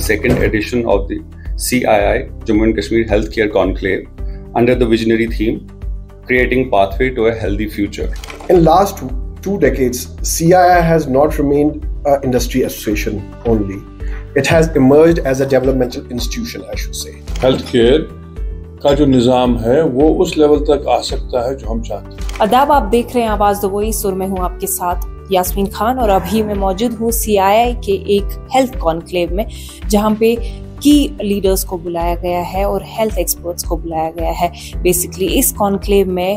second edition of the CII Jammu and Kashmir Healthcare Conclave under the visionary theme, Creating Pathway to a Healthy Future. In last 2 decades, CII has not remained an industry association only. It has emerged as a developmental institution, I should say. Healthcare کا جو نظام ہے وہ اس level تک آ سکتا ہے جو ہم چاہتے ہیں. آداب، آپ دیکھ رہے ہیں آواز دا وائس اور میں ہوں آپ کے ساتھ یاسمین خان، اور ابھی میں موجود ہوں CII کے ایک ہیلتھ کانکلیو میں جہاں پہ کی لیڈرز کو بلایا گیا ہے اور ہیلتھ ایکسپرٹس کو بلایا گیا ہے. بیسکلی اس کانکلیو میں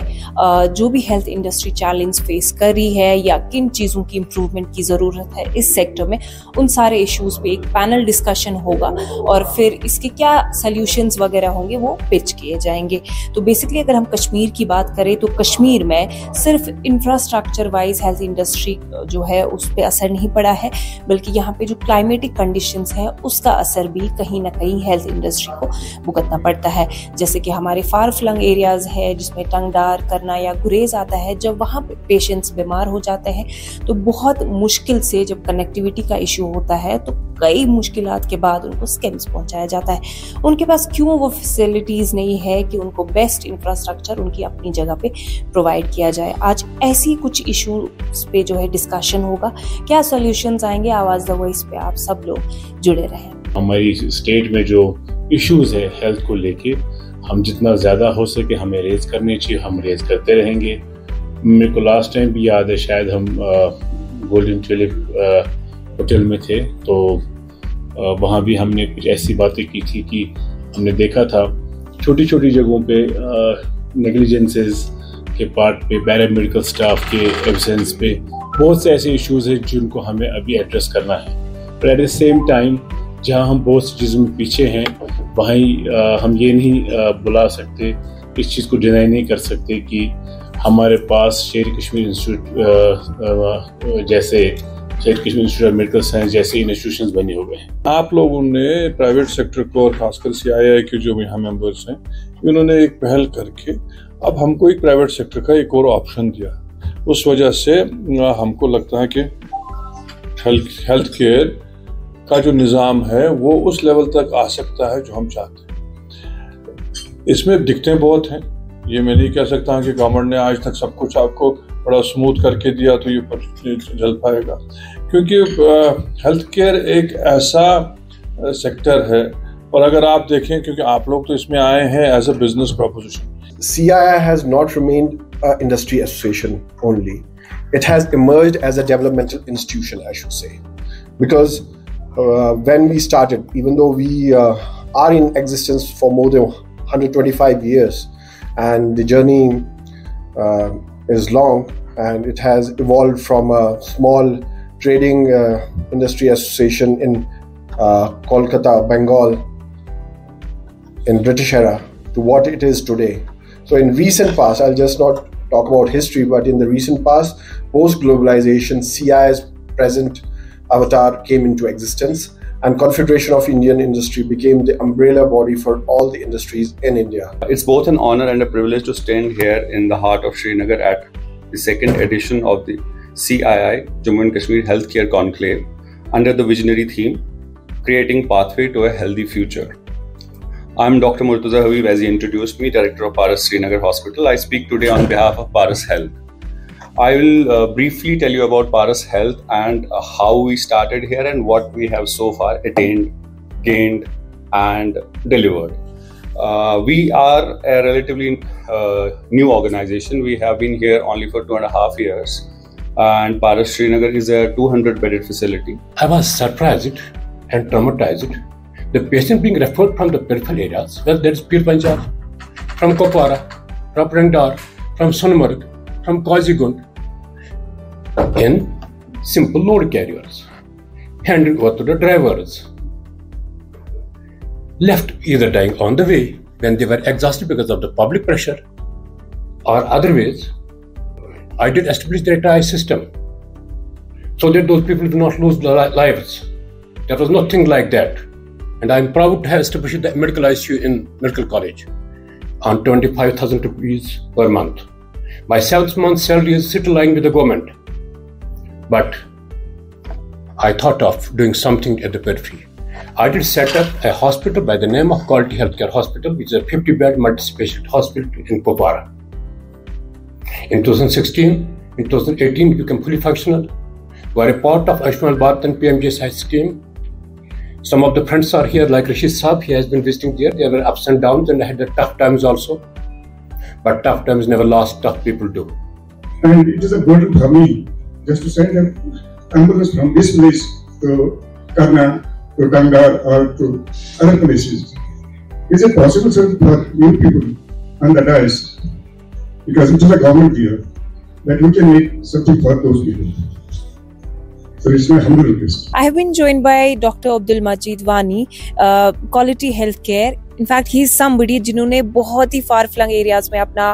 جو بھی ہیلتھ انڈسٹری چیلنج فیس کر رہی ہے یا کن چیزوں کی امپروومنٹ کی ضرورت ہے اس سیکٹر میں، ان سارے ایشوز پہ ایک پینل ڈسکشن ہوگا اور پھر اس کے کیا سلیوشنز وغیرہ ہوں گے وہ پچ کیے جائیں گے. تو بیسکلی اگر ہم کشمیر کی بات کریں تو کشمیر میں صرف انفراسٹرکچر وائز ہیلتھ انڈسٹری جو ہے اس پہ اثر نہیں پڑا ہے، بلکہ یہاں پہ جو کلائمیٹک کنڈیشنز ہیں اس کا اثر بھی کہیں نہ کہیں ہیلتھ انڈسٹری کو بھگتنا پڑتا ہے. جیسے کہ ہمارے فار فلنگ ایریاز ہے جس میں ٹنگ ڈار کرنا یا گریز آتا ہے، جب وہاں پہ پیشنٹس بیمار ہو جاتے ہیں تو بہت مشکل سے جب کنیکٹیوٹی کا ایشو ہوتا ہے تو کئی مشکلات کے بعد ان کو اسکیمز پہنچایا جاتا ہے. ان کے پاس کیوں وہ فیسلٹیز نہیں ہے کہ ان کو بیسٹ انفراسٹرکچر ان کی اپنی جگہ پہ پرووائڈ کیا جائے. آج ایسی کچھ ایشوز پہ جو ہے ڈسکشن ہوگا، کیا سولوشنز آئیں گے. آواز دا وائس پہ آپ سب لوگ جڑے رہیں. ہماری اسٹیٹ میں جو ایشوز ہے ہیلتھ کو لے کے، ہم جتنا زیادہ ہو سکے ہمیں ریز کرنے چاہیے، ہم ریز کرتے رہیں گے. میرے کو لاسٹ ٹائم بھی یاد ہے، شاید ہم گولڈن ٹیولپ ہوٹل میں تھے تو وہاں بھی ہم نے کچھ ایسی باتیں کی تھی کہ ہم نے دیکھا تھا چھوٹی چھوٹی جگہوں پہ نیگلیجنسز کے پارٹ پہ، پیرا میڈیکل اسٹاف کے ایبسینس پہ بہت سے ایسے ایشوز ہیں جن کو ہمیں ابھی ایڈریس کرنا ہے. پر ایٹ دا سیم ٹائم جہاں ہم بہت سی چیزوں میں پیچھے ہیں وہیں ہم یہ نہیں بلا سکتے، اس چیز کو ڈینائی نہیں کر سکتے کہ ہمارے پاس شیر کشمیر انسٹیٹیوٹ جیسے شیر Kashmir institute of medical science جیسے انسٹیٹیوشنز بنے ہوئے ہیں. آپ لوگوں نے پرائیویٹ سیکٹر کو اور خاص کر CII کے جو یہاں ممبرس ہیں انہوں نے ایک پہل کر کے اب ہم کو ایک پرائیویٹ سیکٹر کا ایک اور آپشن دیا. اس وجہ سے ہم کو لگتا ہے کہ ہیلتھ کیئر کا جو نظام ہے وہ اس لیول تک آ سکتا ہے جو ہم چاہتے ہیں. اس میں دقتیں بہت ہیں، یہ میں نہیں کہہ سکتا ہوں کہ گورنمنٹ نے آج تک سب کچھ آپ کو بڑا اسموتھ کر کے دیا تو یہ جل پائے گا، کیونکہ ہیلتھ کیئر ایک ایسا سیکٹر ہے. اور اگر آپ دیکھیں کیونکہ آپ لوگ تو اس میں آئے ہیں as a business proposition. CII has not remained an industry association only. It has emerged as a developmental institution, I should say. Because when we started, even though we are in existence for more than 125 years, and the journey is long, and it has evolved from a small trading industry association in Kolkata, Bengal, in British era, to what it is today. So in recent past, I'll just not talk about history, but in the recent past, post-globalization, CII's present avatar came into existence, and Confederation of Indian Industry became the umbrella body for all the industries in India. It's both an honor and a privilege to stand here in the heart of Srinagar at the second edition of the CII Jammu and Kashmir Healthcare Conclave under the visionary theme, Creating Pathway to a Healthy Future. I'm Dr. Murtaza Habib, as he introduced me, Director of Paras Srinagar Hospital. I speak today on behalf of Paras Health. I will briefly tell you about Paras Health and how we started here and what we have so far attained, gained and delivered. We are a relatively new organization. We have been here only for 2.5 years. And Paras Srinagar is a 200-bedded facility. I was surprised and traumatized. The patient being referred from the peripheral areas, whether that is Pir Panjal, from Kopara, from Prandar, from Sonmarg, from Kozhikode, in simple load carriers, handed over to the drivers, left either dying on the way when they were exhausted because of the public pressure, or other ways. I did establish the entire system so that those people do not lose their lives. There was nothing like that. And I am proud to have established the medical ICU in Medical College on 25,000 rupees per month. My 7th month salary is still lying with the government. But I thought of doing something at the periphery. I did set up a hospital by the name of Quality Healthcare Hospital, which is a 50-bed multi-specialty hospital in Kupwara. In 2016, in 2018, it became fully functional. We are a part of Ayushman Bharat and PMJSY scheme. Some of the friends are here, like Rashid Saab. He has been visiting there. There were ups and downs, and I had the tough times also. But tough times never last. Tough people do. And it is a burden for me just to send an ambulance from this place to Karna, to Gangar, or to other places. Is it possible, sir, for you people on the dais, because it is a government here, that we can make something for those people? So it's my humble request. I have been joined by Dr. Abdul Majid Wani, Quality Healthcare. In fact he is somebody जिन्होंने बहुत ही फार flung areas में अपना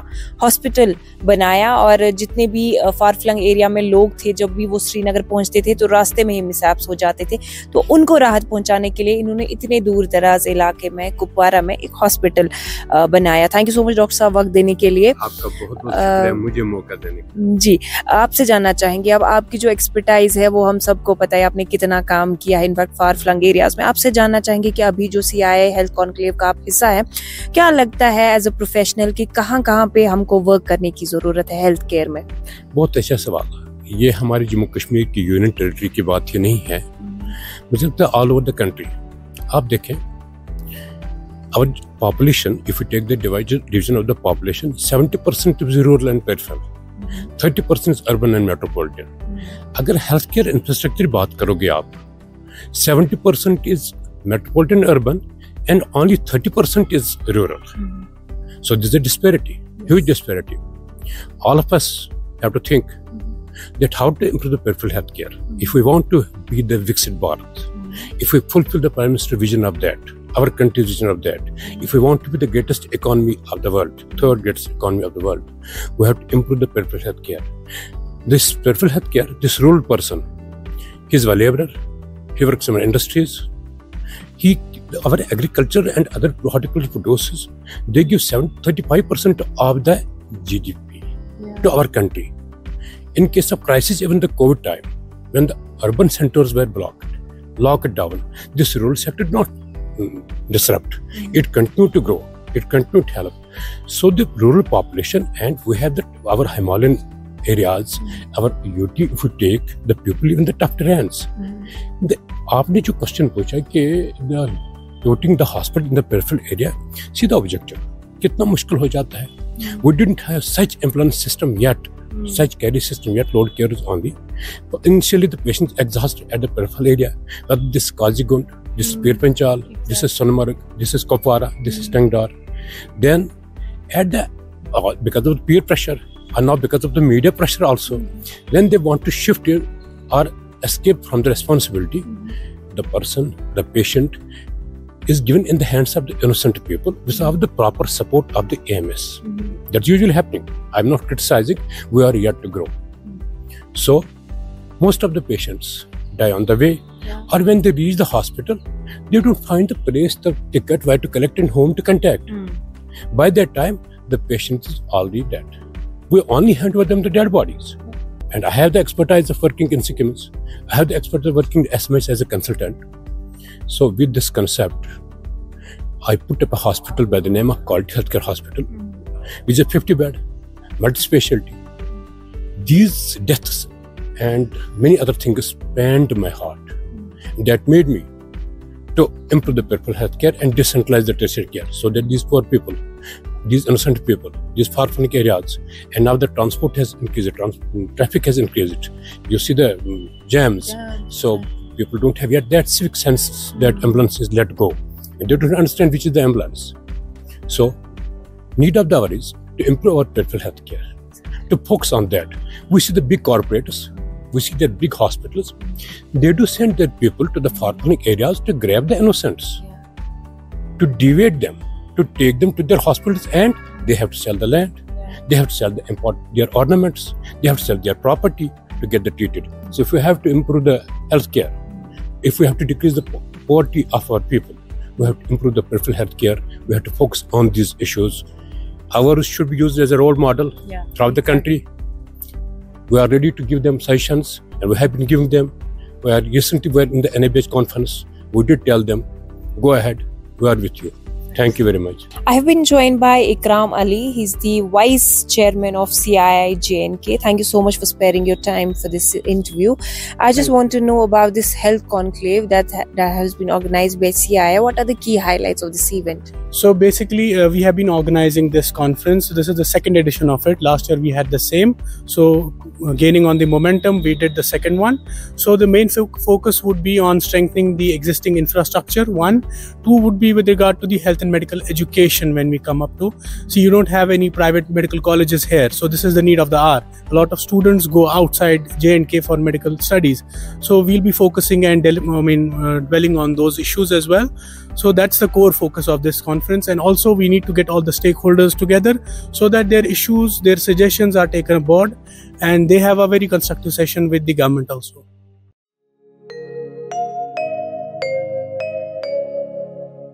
hospital बनाया, और जितने भी फार flung area में लोग थे, जब भी वो श्रीनगर पहुंचते थे तो रास्ते में ही मिसहैप्स हो जाते थे, तो उनको राहत पहुंचाने के लिए इन्होंने इतने दूर दराज इलाके में कुपवारा में एक हॉस्पिटल बनाया। Thank you so much doctor साहब वक्त देने के लिए। आपका बहुत बहुत शुक्रिया मुझे मौका देने के लिए। जी, आपसे जानना चाहेंगे, अब आपकी जो एक्सपर्टाइज है वो हम सबको पता है, आपने कितना काम किया है इनफैक्ट फार फ्लंग एरियाज में। आपसे जानना चाहेंगे कि अभी जो CII हेल्थ कॉन्क्लेव का हिस्सा है, क्या लगता है एज अ प्रोफेशनल कि कहां पे हमको वर्क करने की जरूरत है हेल्थ केयर में? बहुत अच्छा सवाल है। ये हमारी जम्मू कश्मीर की यूनियन टेरिटरी की बात ही नहीं है, मुझे लगता है ऑल ओवर द कंट्री। आप देखें, our population, if you take the division of the population, 70% is rural and peripheral, 30% is urban and metropolitan. अगर हेल्थ केयर इंफ्रास्ट्रक्चर बात करोगे आप, 70% is metropolitan urban and only 30% is rural. So there's a disparity, huge disparity. All of us have to think that how to improve the peripheral health care. If we want to be the Viksit Bharat, if we fulfill the Prime Minister's vision of that, our country's vision of that, if we want to be the greatest economy of the world, third greatest economy of the world, we have to improve the peripheral health care. This peripheral health care, this rural person, he's a laborer, he works in industries, our agriculture and other horticultural producers, they give 35% of the GDP to our country. In case of crisis, even the COVID time, when the urban centers were locked down, this rural sector did not disrupt. It continued to grow. It continued to help. So the rural population, and we have our Himalayan areas, our UT, if we take the people in the tough terrains. आपने जो question पूछा कि putting the hospital in the peripheral area, see the objective, कितना मुश्किल हो जाता है. We didn't have such ambulance system yet, such carry system yet, load carriers only. But initially the patients exhausted at the peripheral area, whether this is Kazigund, this is Pir Panchal, this is Sonamarg, this is Kupwara, this is Tangdar. Then at the because of the peer pressure and now because of the media pressure also, when they want to shift it or escape from the responsibility, the person, the patient is given in the hands of the innocent people without the proper support of the AMS. That's usually happening. I'm not criticizing, we are yet to grow. So most of the patients die on the way, or when they reach the hospital, they don't find the place, the ticket where to collect and whom to contact. By that time, the patient is already dead. We only hand over them the dead bodies. And I have the expertise of working in Sikkims. I have the expertise of working as much as a consultant. So with this concept, I put up a hospital by the name of Quality Healthcare Hospital, which is a 50-bed, multi-specialty. These deaths and many other things spanned my heart. That made me to improve the peripheral healthcare and decentralize the tertiary care, so that these poor people, these innocent people, these far-flung areas, and now the transport has increased, traffic has increased. You see the jams, so people don't have yet that civic sense that ambulance is let go. And they don't understand which is the ambulance. So, need of the hour is to improve our peripheral health care, to focus on that. We see the big corporates, we see the big hospitals, they do send their people to the far-flung areas to grab the innocents, to deviate them, to take them to their hospitals, and they have to sell the land, they have to sell their ornaments, they have to sell their property to get the treated. So if we have to improve the health care, if we have to decrease the poverty of our people, we have to improve the peripheral health care, we have to focus on these issues. Ours should be used as a role model throughout the country. We are ready to give them sessions, and we have been giving them. We are recently in the NABH conference. we did tell them, go ahead, we are with you. Thank you very much. I have been joined by Ikram Ali. He's the Vice Chairman of CII JNK. Thank you so much for sparing your time for this interview. I just want to know about this health conclave that has been organized by CII. What are the key highlights of this event? So basically, we have been organizing this conference. This is the second edition of it. Last year we had the same. So gaining on the momentum, we did the second one. So the main focus would be on strengthening the existing infrastructure. 1, 2 would be with regard to the health and medical education when we come up to. So you don't have any private medical colleges here. So this is the need of the hour. A lot of students go outside J&K for medical studies. So we'll be focusing and dwelling on those issues as well. So that's the core focus of this conference. And also we need to get all the stakeholders together so that their issues, their suggestions are taken aboard and they have a very constructive session with the government also.